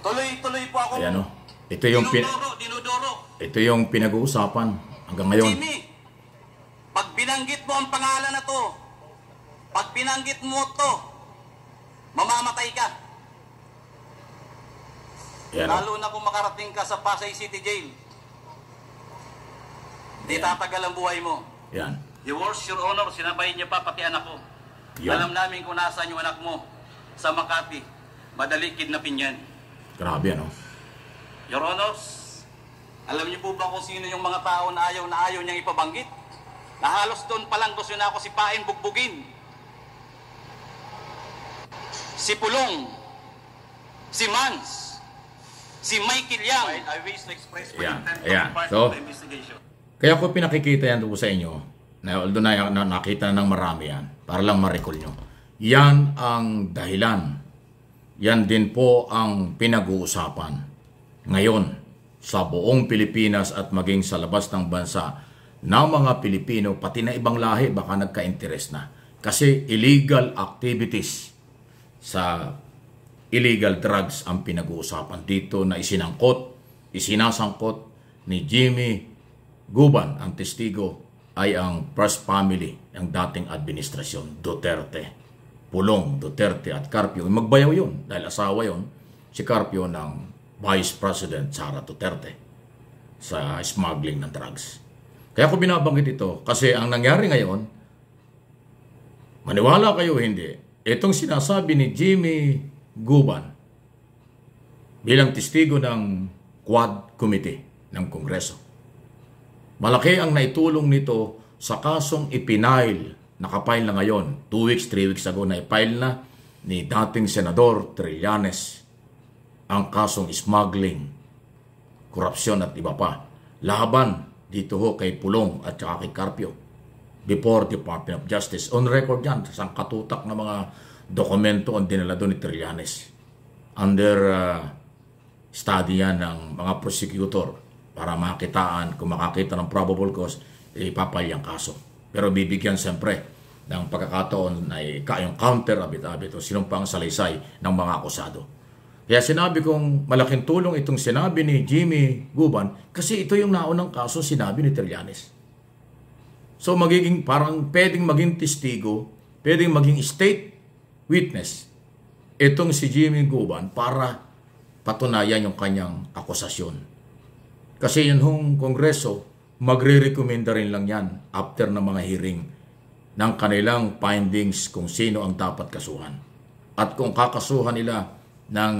Tuloy-tuloy po ako. Ayan o. Ito yung pinag-uusapan hanggang ngayon. Jimmy, pag binanggit mo ang pangalan na to, pag binanggit mo to, mamamatay ka. Ayan o. Lalo na kung makarating ka sa Pasay City Jail. Hindi tatagal ang buhay mo. Yan. Your words, Your Honor, sinabay niya pa pati anak ko. Yan. Alam namin kung nasaan yung anak mo. Sa Makati. Madali kidnapin yan. Grabe ano. Your Honors, alam niyo po ba kung sino yung mga tao na ayaw niyang ipabanggit? Na halos doon pa lang gusto na ako si Pain bugbugin. Si Pulong, si Mans, si Michael Yang. I wish to express my intent to be part of the investigation. Kaya ko pinakikita yan doon sa inyo, na although na nakita na ng marami yan, para lang ma-recall nyo. Yan ang dahilan. Yan din po ang pinag-uusapan ngayon sa buong Pilipinas at maging sa labas ng bansa ng mga Pilipino, pati na ibang lahi, baka nagka-interest na. Kasi illegal activities sa illegal drugs ang pinag-uusapan dito na isinasangkot ni Jimmy Guban. Ang testigo ay ang first family ng dating administrasyon, Duterte. Pulong, Duterte at Carpio. Magbayaw yun dahil asawa yun, si Carpio ng Vice President Sara Duterte sa smuggling ng drugs. Kaya ko binabanggit ito kasi ang nangyari ngayon, maniwala kayo hindi, itong sinasabi ni Jimmy Guban bilang testigo ng Quad Committee ng Kongreso. Malaki ang naitulong nito sa kasong ipinail, nakapile na ngayon, 2 weeks, 3 weeks ago na ipile na ni dating Senador Trillanes ang kasong smuggling, korupsyon at iba pa. Laban dito ho kay Pulong at saka kay Carpio before Department of Justice. On record yan, sa katutak na mga dokumento ang dinala doon ni Trillanes. Under study yan ng mga prosecutor para makitaan, kung makakita ng probable cause, ipapile yung kaso. Pero bibigyan siyempre ng pagkakataon na yung counter abit-abit o sinumpang salaysay ng mga akusado. Kaya sinabi kong malaking tulong itong sinabi ni Jimmy Guban kasi ito yung naunang kaso sinabi ni Trillanes. So magiging parang pwedeng maging testigo, pwedeng maging state witness itong si Jimmy Guban para patunayan yung kanyang akusasyon. Kasi yun hong Kongreso, magre-recommenda rin lang yan after ng mga hearing ng kanilang findings kung sino ang dapat kasuhan. At kung kakasuhan nila ng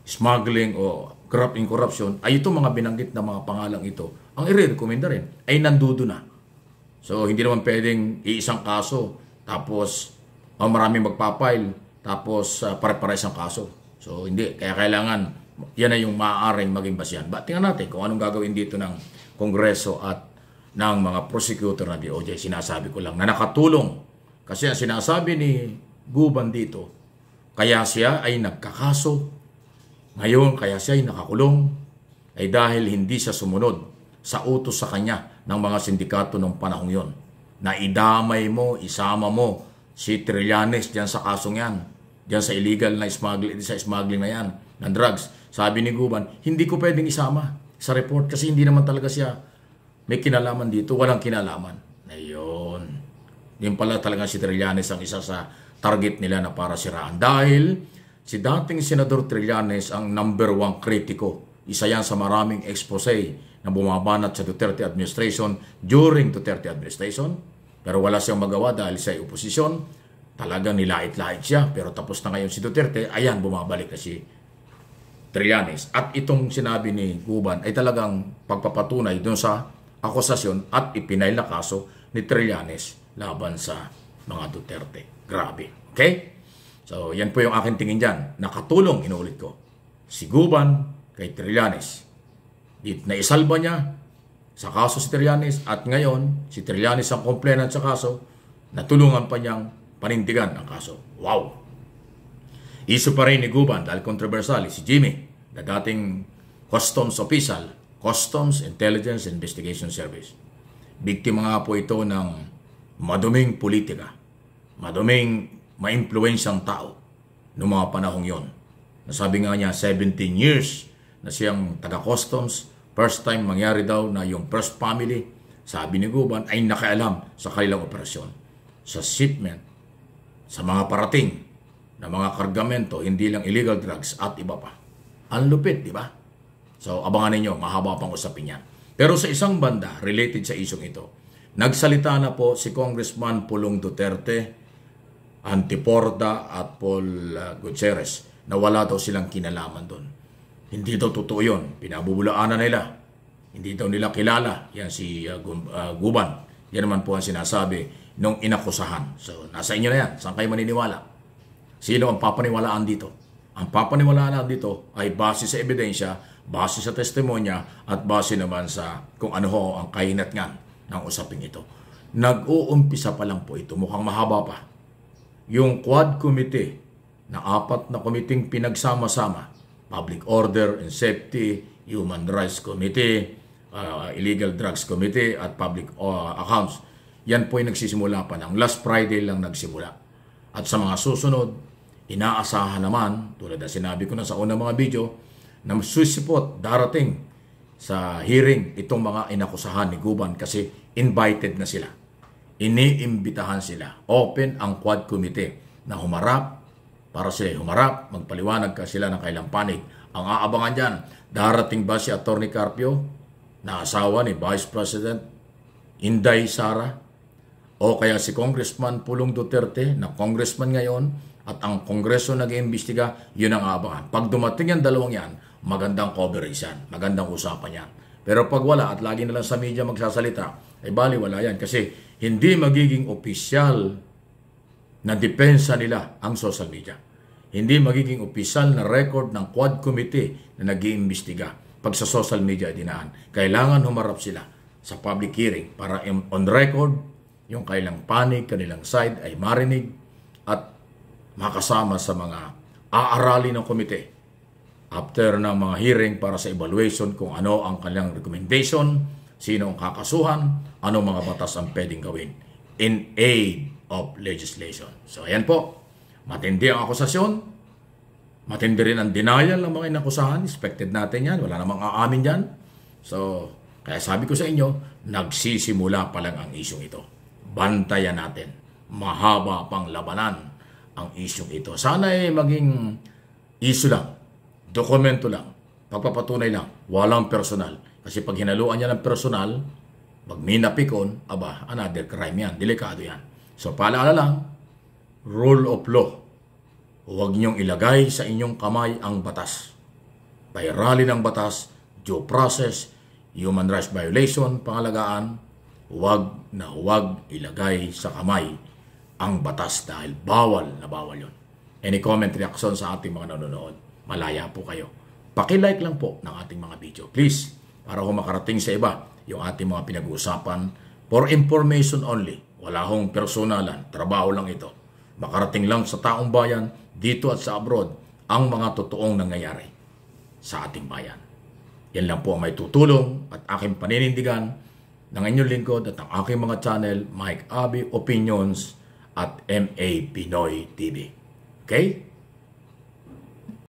smuggling o corruption, ay itong mga binanggit na mga pangalang ito, ang i-recommenda rin ay nandudo na. So hindi naman pwedeng iisang kaso, tapos maraming magpapile, tapos pare-pares ang kaso. So hindi, kaya kailangan yan ay yung maaaring maging basihan. Tingnan natin kung anong gagawin dito ng Kongreso at ng mga prosecutor na DOJ. Sinasabi ko lang na nakatulong. Kasi ang sinasabi ni Guban dito, kaya siya ay nagkakaso. Ngayon, kaya siya ay nakakulong ay dahil hindi siya sumunod sa utos sa kanya ng mga sindikato ng panahong yon. Na idamay mo, isama mo si Trillanes diyan sa kasong yan. Diyan sa illegal na smuggling na yan ng drugs. Sabi ni Guban, hindi ko pwedeng isama sa report kasi hindi naman talaga siya may kinalaman dito. Walang kinalaman. Ayun. Yung pala talaga si Trillanes ang isa sa target nila na para siraan. Dahil si dating Senador Trillanes ang number 1 kritiko. Isa yan sa maraming expose na bumabanat sa Duterte administration during Duterte administration. Pero wala siyang magawa dahil siya ay oposisyon. Talagang nilait-lait siya. Pero tapos na ngayon si Duterte, ayan, bumabalik na si Trillanes. At itong sinabi ni Guban ay talagang pagpapatunay doon sa akusasyon at ipinail na kaso ni Trillanes laban sa mga Duterte. Grabe. Okay? So, yan po yung aking tingin dyan. Nakatulong, inuulit ko, si Guban kay Trillanes. Naisalba niya sa kaso si Trillanes at ngayon, si Trillanes ang complainant sa kaso, natulungan pa niyang panindigan ang kaso. Wow! Isu pa rin ni Guban dahil kontrobersyal si Jimmy, na dating customs official, Customs Intelligence Investigation Service. Biktima nga po ito ng maduming politika, maduming maimpluwensyang tao noong mga panahong yon Nasabi nga niya 17 years na siyang taga-customs. First time mangyari daw na yung first family, sabi ni Guban, ay nakialam sa kanilang operasyon. Sa shipment, sa mga parating na mga kargamento, hindi lang illegal drugs at iba pa. Ang lupit, di ba? So, abangan ninyo, mahaba pang usapin yan. Pero sa isang banda, related sa isyong ito, nagsalita na po si Congressman Pulong Duterte, Antiporda at Paul Gutierrez na wala daw silang kinalaman doon. Hindi daw totoo yun. Pinabubulaanan nila. Hindi daw nila kilala. Yan si Guban. Yan naman po ang sinasabi nung inakusahan. So, nasa inyo na yan. Saan kayo maniniwala? Sino ang papaniwalaan dito? Ang papaniwalaan dito ay base sa ebidensya, base sa testimonya, at base naman sa kung ano ho ang kahinatngan ng usaping ito. Nag-uumpisa pa lang po ito. Mukhang mahaba pa. Yung Quad Committee na 4 na komiting pinagsama-sama, Public Order and Safety, Human Rights Committee, Illegal Drugs Committee, at Public Accounts. Yan po ay nagsisimula pa ng last Friday lang nagsimula. At sa mga susunod, inaasahan naman, tulad na sinabi ko na sa unang mga video, na susipot darating sa hearing itong mga inakusahan ni Guban kasi invited na sila. Iniimbitahan sila. Open ang Quad Committee na humarap para sila humarap, magpaliwanag ka sila ng kailang panig. Ang aabangan dyan, darating ba si Atty. Carpio na asawa ni Vice President Inday Sara o kaya si Congressman Pulong Duterte na congressman ngayon at ang Kongreso nag-iimbestiga, yun ang aabangan. Pag dumating yung dalawang yan, magandang coverage yan, magandang usapan yan. Pero pag wala at lagi na lang sa media magsasalita, ay baliwala yan kasi hindi magiging opisyal na depensa nila ang social media. Hindi magiging opisyal na record ng Quad Committee na nag-iimbestiga pag sa social media dinaan. Kailangan humarap sila sa public hearing para on record yung kailang panig, kanilang side ay marinig at makasama sa mga aaralin ng komite after ng mga hearing para sa evaluation kung ano ang kanilang recommendation, sino ang kakasuhan, anong mga batas ang pwedeng gawin in aid of legislation. So ayan po, matindi ang akusasyon, matindi rin ang denial ng mga inakusahan, expected natin yan, wala namang aamin yan. So, kaya sabi ko sa inyo, nagsisimula pa lang ang isyong ito. Bantayan natin, mahaba pang labanan ang isyong ito. Sana ay maging issue lang, dokumento lang, pagpapatunay lang, walang personal. Kasi pag hinaluan niya ng personal, pag minapikon, aba, another crime yan, delikado yan. So, paalala lang, rule of law. Huwag niyong ilagay sa inyong kamay ang batas. Pairali ng batas, due process, human rights violation, pangalagaan, huwag na huwag ilagay sa kamay ang batas dahil bawal na bawal yun. Any comment, reaction sa ating mga nanonood, malaya po kayo. Paki-like lang po ng ating mga video. Please, para kung makarating sa iba yung ating mga pinag-uusapan for information only. Wala hong personalan, trabaho lang ito. Makarating lang sa taong bayan, dito at sa abroad, ang mga totoong nangyayari sa ating bayan. Yan lang po ang may tutulong at aking paninindigan ng inyong lingkod at ang aking mga channel, Mike Abi Opinions at MA Pinoy TV. Okay?